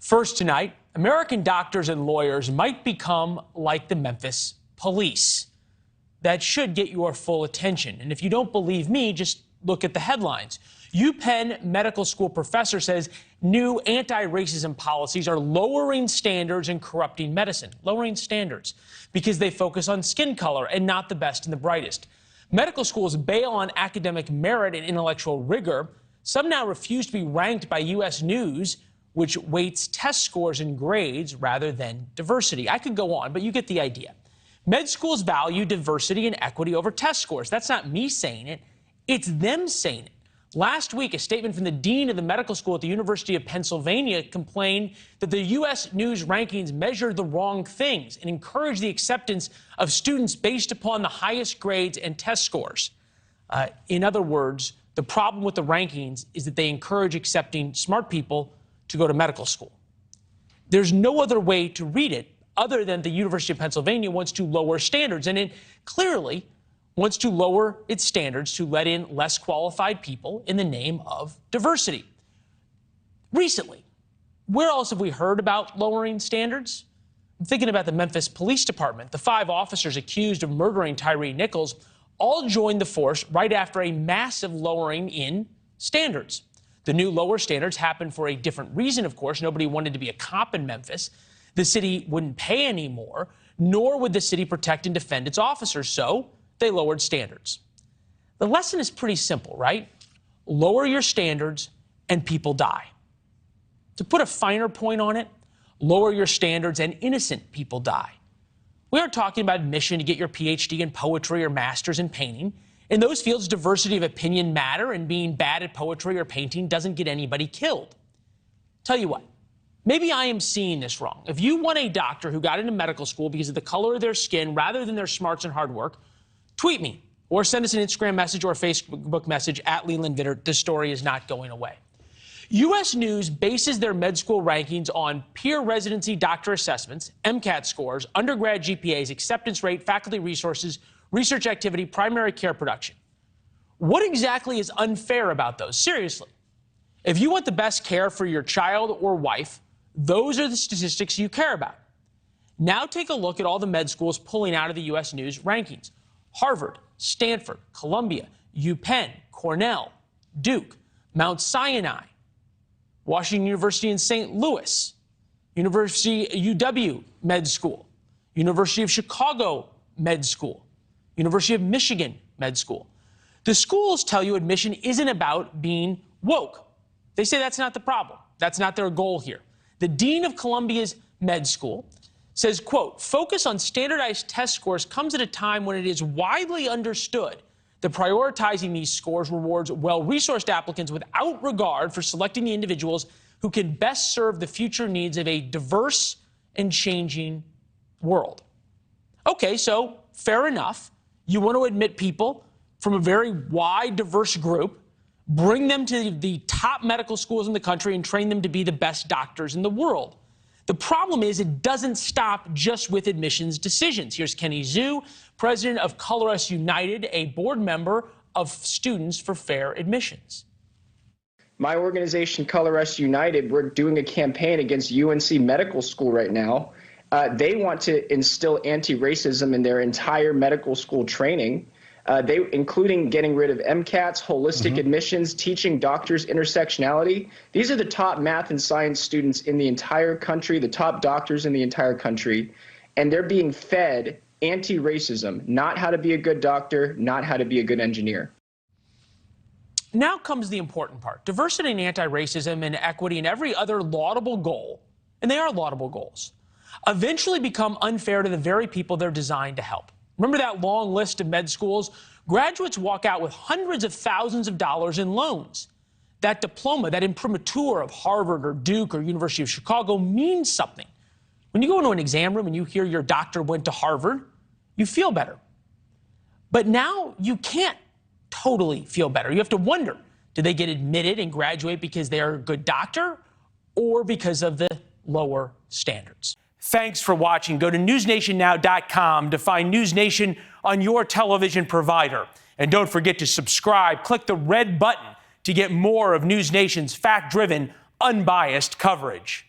First tonight, American doctors and lawyers might become like the Memphis police. That should get your full attention. And if you don't believe me, just look at the headlines. UPenn medical school professor says new anti-racism policies are lowering standards and corrupting medicine. Lowering standards because they focus on skin color and not the best and the brightest. Medical schools bail on academic merit and intellectual rigor. Some now refuse to be ranked by U.S. News, which weights test scores and grades rather than diversity. I could go on, but you get the idea. Med schools value diversity and equity over test scores. That's not me saying it. It's them saying it. Last week, a statement from the dean of the medical school at the University of Pennsylvania complained that the U.S. News rankings measured the wrong things and encouraged the acceptance of students based upon the highest grades and test scores. In other words, the problem with the rankings is that they encourage accepting smart people to go to medical school. There's no other way to read it other than the University of Pennsylvania wants to lower standards, and it clearly wants to lower its standards to let in less qualified people in the name of diversity. Recently, where else have we heard about lowering standards? I'm thinking about the Memphis Police Department. The 5 officers accused of murdering Tyree Nichols all joined the force right after a massive lowering in standards. The new lower standards happened for a different reason, of course. Nobody wanted to be a cop in Memphis. The city wouldn't pay anymore, nor would the city protect and defend its officers, so they lowered standards. The lesson is pretty simple, right? Lower your standards and people die. To put a finer point on it, lower your standards and innocent people die. We aren't talking about admission to get your PhD in poetry or master's in painting. In those fields, diversity of opinion matter, and being bad at poetry or painting doesn't get anybody killed. Tell you what, maybe I am seeing this wrong. If you want a doctor who got into medical school because of the color of their skin rather than their smarts and hard work, tweet me or send us an Instagram message or a Facebook message at Leland Vittert. This story is not going away. U.S. News bases their med school rankings on peer residency doctor assessments, MCAT scores, undergrad GPAs, acceptance rate, faculty resources, research activity, primary care production. What exactly is unfair about those? Seriously. If you want the best care for your child or wife, those are the statistics you care about. Now take a look at all the med schools pulling out of the U.S. News rankings. Harvard, Stanford, Columbia, UPenn, Cornell, Duke, Mount Sinai, Washington University in St. Louis, University UW Med School, University of Chicago Med School, University of Michigan Med School. The schools tell you admission isn't about being woke. They say that's not the problem. That's not their goal here. The dean of Columbia's med school says, quote, focus on standardized test scores comes at a time when it is widely understood that prioritizing these scores rewards well-resourced applicants without regard for selecting the individuals who can best serve the future needs of a diverse and changing world. Okay, so fair enough. You want to admit people from a very wide, diverse group, bring them to the top medical schools in the country and train them to be the best doctors in the world. The problem is it doesn't stop just with admissions decisions. Here's Kenny Zhu, president of Color Us United, a board member of Students for Fair Admissions. My organization, Color Us United, we're doing a campaign against UNC Medical School right now. They want to instill anti-racism in their entire medical school training, including getting rid of MCATs, holistic admissions, teaching doctors intersectionality. These are the top math and science students in the entire country, the top doctors in the entire country, and they're being fed anti-racism, not how to be a good doctor, not how to be a good engineer. Now comes the important part. Diversity and anti-racism and equity and every other laudable goal, and they are laudable goals, eventually become unfair to the very people they're designed to help. Remember that long list of med schools? Graduates walk out with hundreds of thousands of dollars in loans. That diploma, that imprimatur of Harvard or Duke or University of Chicago means something. When you go into an exam room and you hear your doctor went to Harvard, you feel better. But now you can't totally feel better. You have to wonder, did they get admitted and graduate because they are a good doctor or because of the lower standards? Thanks for watching. Go to newsnationnow.com to find NewsNation on your television provider. And don't forget to subscribe. Click the red button to get more of NewsNation's fact-driven, unbiased coverage.